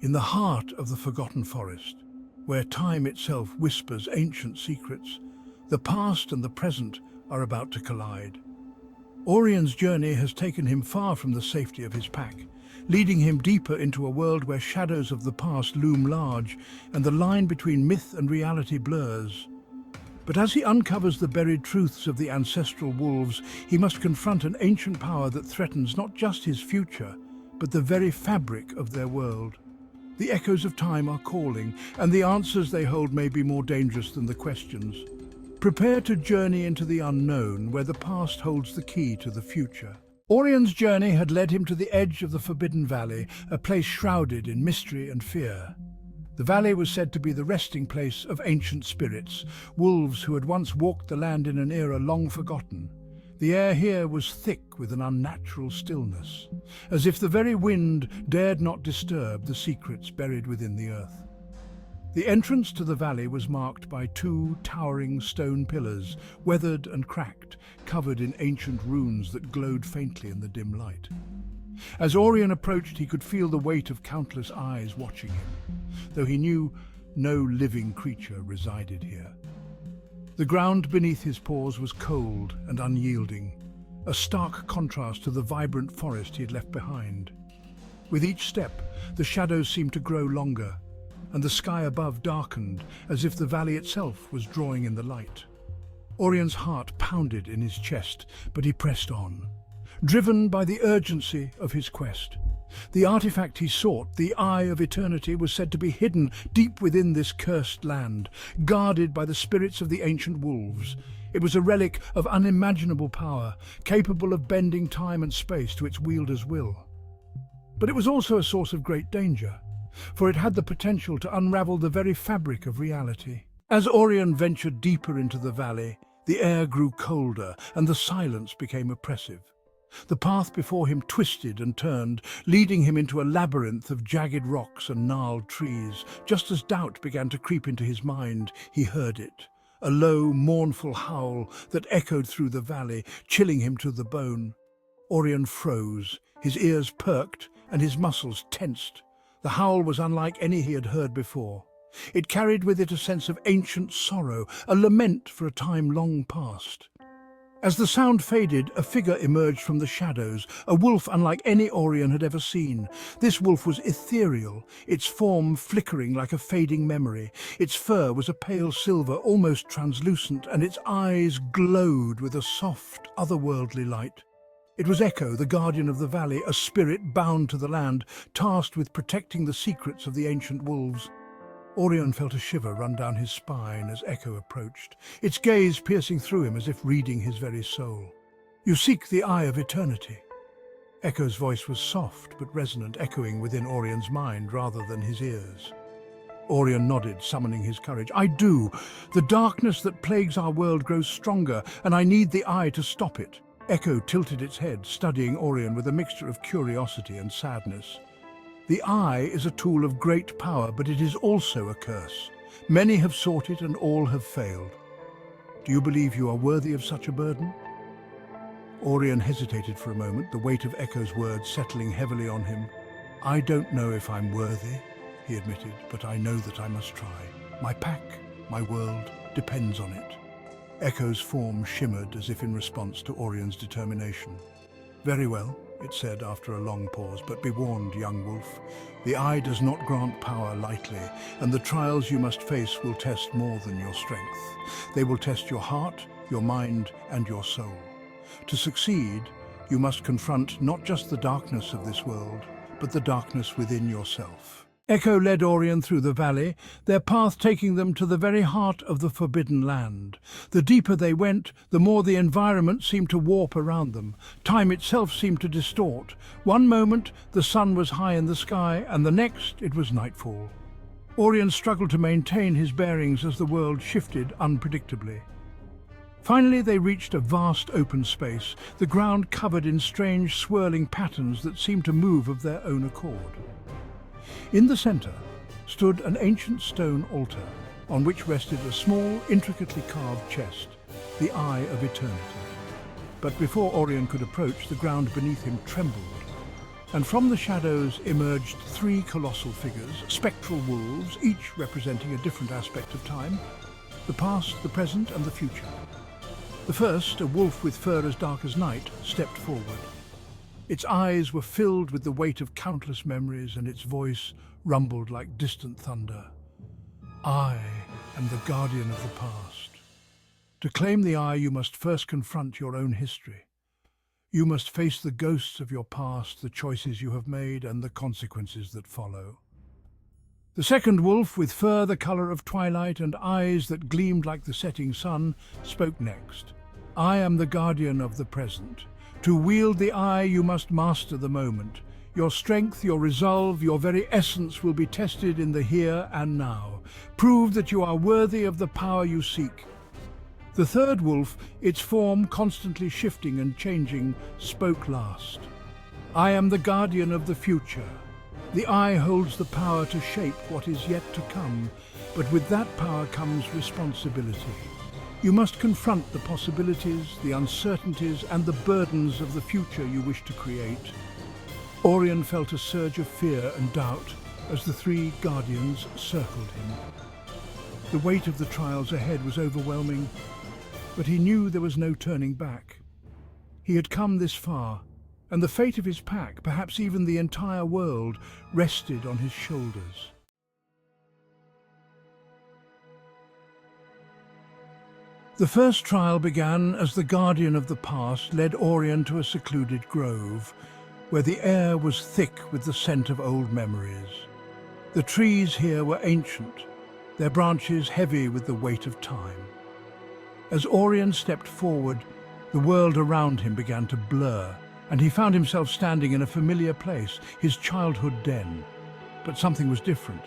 In the heart of the forgotten forest, where time itself whispers ancient secrets, the past and the present are about to collide. Aurion's journey has taken him far from the safety of his pack, leading him deeper into a world where shadows of the past loom large and the line between myth and reality blurs. But as he uncovers the buried truths of the ancestral wolves, he must confront an ancient power that threatens not just his future, but the very fabric of their world. The echoes of time are calling, and the answers they hold may be more dangerous than the questions. Prepare to journey into the unknown, where the past holds the key to the future. Aurion's journey had led him to the edge of the Forbidden Valley, a place shrouded in mystery and fear. The valley was said to be the resting place of ancient spirits, wolves who had once walked the land in an era long forgotten. The air here was thick with an unnatural stillness, as if the very wind dared not disturb the secrets buried within the earth. The entrance to the valley was marked by two towering stone pillars, weathered and cracked, covered in ancient runes that glowed faintly in the dim light. As Aurion approached, he could feel the weight of countless eyes watching him, though he knew no living creature resided here. The ground beneath his paws was cold and unyielding, a stark contrast to the vibrant forest he had left behind. With each step, the shadows seemed to grow longer, and the sky above darkened, as if the valley itself was drawing in the light. Aurion's heart pounded in his chest, but he pressed on, driven by the urgency of his quest. The artifact he sought, the Eye of Eternity, was said to be hidden deep within this cursed land, guarded by the spirits of the ancient wolves. It was a relic of unimaginable power, capable of bending time and space to its wielder's will. But it was also a source of great danger, for it had the potential to unravel the very fabric of reality. As Aurion ventured deeper into the valley, the air grew colder and the silence became oppressive. The path before him twisted and turned, leading him into a labyrinth of jagged rocks and gnarled trees. Just as doubt began to creep into his mind, he heard it, a low, mournful howl that echoed through the valley, chilling him to the bone. Aurion froze, his ears perked and his muscles tensed. The howl was unlike any he had heard before. It carried with it a sense of ancient sorrow, a lament for a time long past. As the sound faded, a figure emerged from the shadows, a wolf unlike any Aurion had ever seen. This wolf was ethereal, its form flickering like a fading memory. Its fur was a pale silver, almost translucent, and its eyes glowed with a soft, otherworldly light. It was Echo, the guardian of the valley, a spirit bound to the land, tasked with protecting the secrets of the ancient wolves. Aurion felt a shiver run down his spine as Echo approached, its gaze piercing through him as if reading his very soul. "You seek the Eye of Eternity." Echo's voice was soft but resonant, echoing within Aurion's mind rather than his ears. Aurion nodded, summoning his courage. "I do. The darkness that plagues our world grows stronger, and I need the Eye to stop it." Echo tilted its head, studying Aurion with a mixture of curiosity and sadness. "The Eye is a tool of great power, but it is also a curse. Many have sought it and all have failed. Do you believe you are worthy of such a burden?" Aurion hesitated for a moment, the weight of Echo's words settling heavily on him. "I don't know if I'm worthy," he admitted, "but I know that I must try. My pack, my world, depends on it." Echo's form shimmered as if in response to Aurion's determination. "Very well," it said after a long pause, "but be warned, young wolf. The Eye does not grant power lightly, and the trials you must face will test more than your strength. They will test your heart, your mind, and your soul. To succeed, you must confront not just the darkness of this world, but the darkness within yourself." Echo led Aurion through the valley, their path taking them to the very heart of the Forbidden Land. The deeper they went, the more the environment seemed to warp around them. Time itself seemed to distort. One moment, the sun was high in the sky, and the next, it was nightfall. Aurion struggled to maintain his bearings as the world shifted unpredictably. Finally, they reached a vast open space, the ground covered in strange, swirling patterns that seemed to move of their own accord. In the center stood an ancient stone altar, on which rested a small, intricately carved chest, the Eye of Eternity. But before Aurion could approach, the ground beneath him trembled. And from the shadows emerged three colossal figures, spectral wolves, each representing a different aspect of time: the past, the present, and the future. The first, a wolf with fur as dark as night, stepped forward. Its eyes were filled with the weight of countless memories, and its voice rumbled like distant thunder. I am the guardian of the past. To claim the I, you must first confront your own history. You must face the ghosts of your past, the choices you have made, and the consequences that follow. The second wolf, with fur the color of twilight and eyes that gleamed like the setting sun, spoke next. I am the guardian of the present. To wield the I, you must master the moment. Your strength, your resolve, your very essence will be tested in the here and now. Prove that you are worthy of the power you seek. The third wolf, its form constantly shifting and changing, spoke last. I am the guardian of the future. The I holds the power to shape what is yet to come, but with that power comes responsibility. You must confront the possibilities, the uncertainties, and the burdens of the future you wish to create. Aurion felt a surge of fear and doubt as the three guardians circled him. The weight of the trials ahead was overwhelming, but he knew there was no turning back. He had come this far, and the fate of his pack, perhaps even the entire world, rested on his shoulders. The first trial began as the guardian of the past led Aurion to a secluded grove, where the air was thick with the scent of old memories. The trees here were ancient, their branches heavy with the weight of time. As Aurion stepped forward, the world around him began to blur, and he found himself standing in a familiar place, his childhood den. But something was different.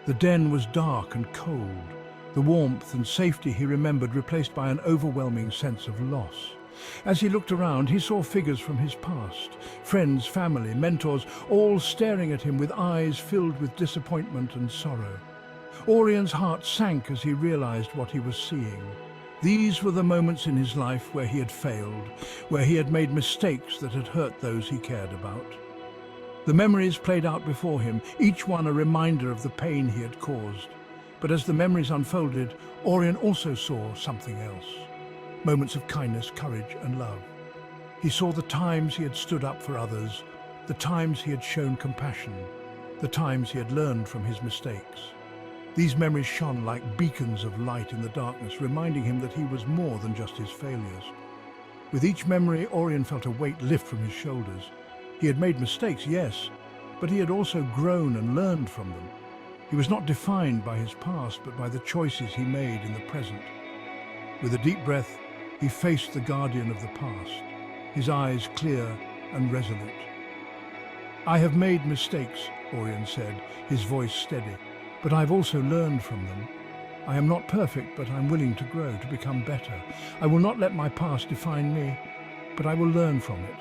The den was dark and cold, the warmth and safety he remembered replaced by an overwhelming sense of loss. As he looked around, he saw figures from his past, friends, family, mentors, all staring at him with eyes filled with disappointment and sorrow. Aurion's heart sank as he realized what he was seeing. These were the moments in his life where he had failed, where he had made mistakes that had hurt those he cared about. The memories played out before him, each one a reminder of the pain he had caused. But as the memories unfolded, Aurion also saw something else. Moments of kindness, courage, and love. He saw the times he had stood up for others, the times he had shown compassion, the times he had learned from his mistakes. These memories shone like beacons of light in the darkness, reminding him that he was more than just his failures. With each memory, Aurion felt a weight lift from his shoulders. He had made mistakes, yes, but he had also grown and learned from them. He was not defined by his past, but by the choices he made in the present. With a deep breath, he faced the guardian of the past, his eyes clear and resolute. I have made mistakes, Aurion said, his voice steady, but I've also learned from them. I am not perfect, but I'm willing to grow, to become better. I will not let my past define me, but I will learn from it.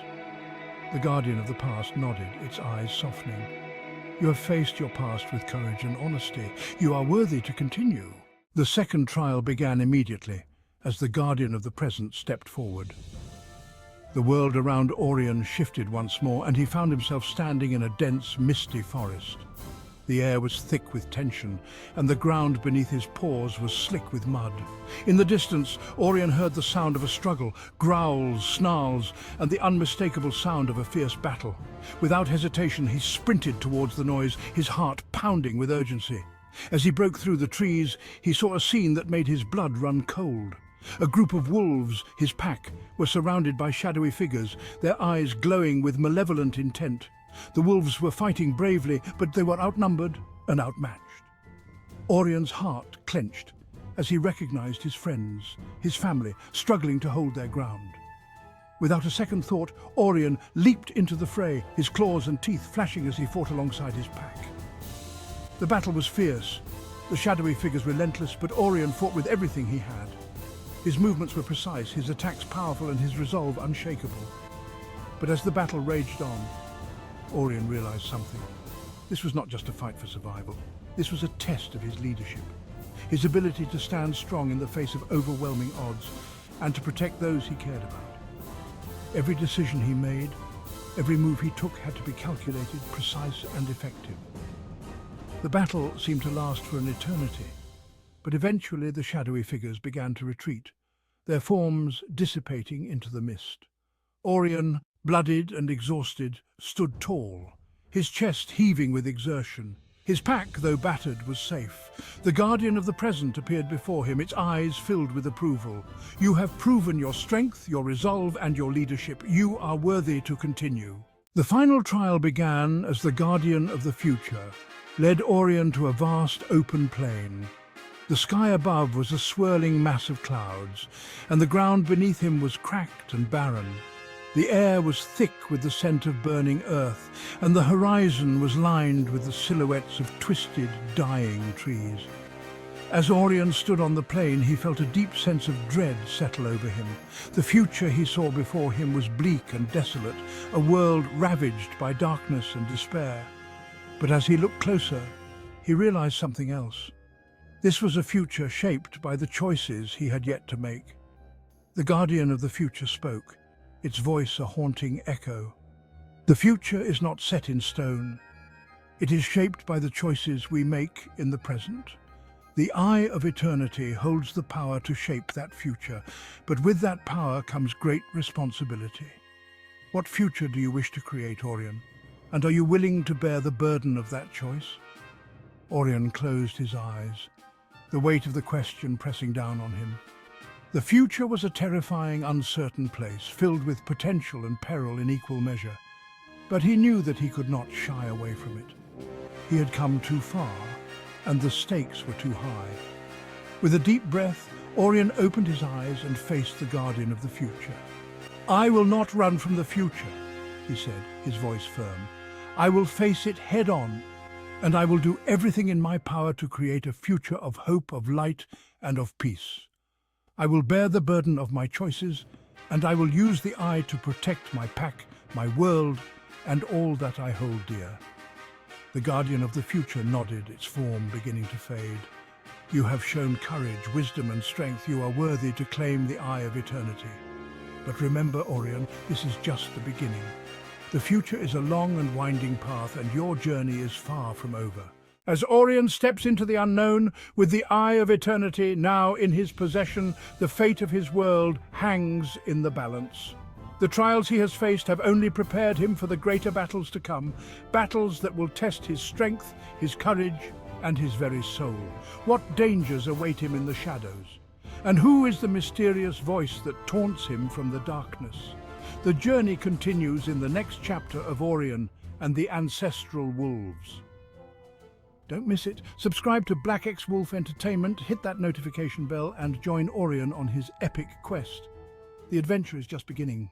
The guardian of the past nodded, its eyes softening. You have faced your past with courage and honesty. You are worthy to continue. The second trial began immediately, as the guardian of the present stepped forward. The world around Aurion shifted once more, and he found himself standing in a dense, misty forest. The air was thick with tension, and the ground beneath his paws was slick with mud. In the distance, Aurion heard the sound of a struggle, growls, snarls, and the unmistakable sound of a fierce battle. Without hesitation, he sprinted towards the noise, his heart pounding with urgency. As he broke through the trees, he saw a scene that made his blood run cold. A group of wolves, his pack, were surrounded by shadowy figures, their eyes glowing with malevolent intent. The wolves were fighting bravely, but they were outnumbered and outmatched. Aurion's heart clenched as he recognized his friends, his family, struggling to hold their ground. Without a second thought, Aurion leaped into the fray, his claws and teeth flashing as he fought alongside his pack. The battle was fierce, the shadowy figures relentless, but Aurion fought with everything he had. His movements were precise, his attacks powerful, and his resolve unshakable. But as the battle raged on, Aurion realized something. This was not just a fight for survival. This was a test of his leadership, his ability to stand strong in the face of overwhelming odds and to protect those he cared about. Every decision he made, Every move he took had to be calculated, precise and effective. The battle seemed to last for an eternity, but eventually the shadowy figures began to retreat, their forms dissipating into the mist. Aurion, bloodied and exhausted, stood tall, his chest heaving with exertion. His pack, though battered, was safe. The guardian of the present appeared before him, its eyes filled with approval. "You have proven your strength, your resolve, and your leadership. You are worthy to continue." The final trial began as the guardian of the future led Aurion to a vast open plain. The sky above was a swirling mass of clouds, and the ground beneath him was cracked and barren. The air was thick with the scent of burning earth, and the horizon was lined with the silhouettes of twisted, dying trees. As Aurion stood on the plain, he felt a deep sense of dread settle over him. The future he saw before him was bleak and desolate, a world ravaged by darkness and despair. But as he looked closer, he realized something else. This was a future shaped by the choices he had yet to make. The guardian of the future spoke, its voice a haunting echo. The future is not set in stone. It is shaped by the choices we make in the present. The eye of eternity holds the power to shape that future, but with that power comes great responsibility. What future do you wish to create, Aurion? And are you willing to bear the burden of that choice? Aurion closed his eyes, the weight of the question pressing down on him. The future was a terrifying, uncertain place, filled with potential and peril in equal measure. But he knew that he could not shy away from it. He had come too far, and the stakes were too high. With a deep breath, Aurion opened his eyes and faced the guardian of the future. "I will not run from the future," he said, his voice firm. "I will face it head-on, and I will do everything in my power to create a future of hope, of light, and of peace. I will bear the burden of my choices, and I will use the eye to protect my pack, my world, and all that I hold dear." The guardian of the future nodded, its form beginning to fade. "You have shown courage, wisdom, and strength. You are worthy to claim the eye of eternity. But remember, Aurion, this is just the beginning. The future is a long and winding path, and your journey is far from over." As Aurion steps into the unknown, with the eye of eternity now in his possession, the fate of his world hangs in the balance. The trials he has faced have only prepared him for the greater battles to come, battles that will test his strength, his courage, and his very soul. What dangers await him in the shadows? And who is the mysterious voice that taunts him from the darkness? The journey continues in the next chapter of Aurion and the Ancestral Wolves. Don't miss it. Subscribe to Black X Wolf Entertainment, hit that notification bell, and join Aurion on his epic quest. The adventure is just beginning.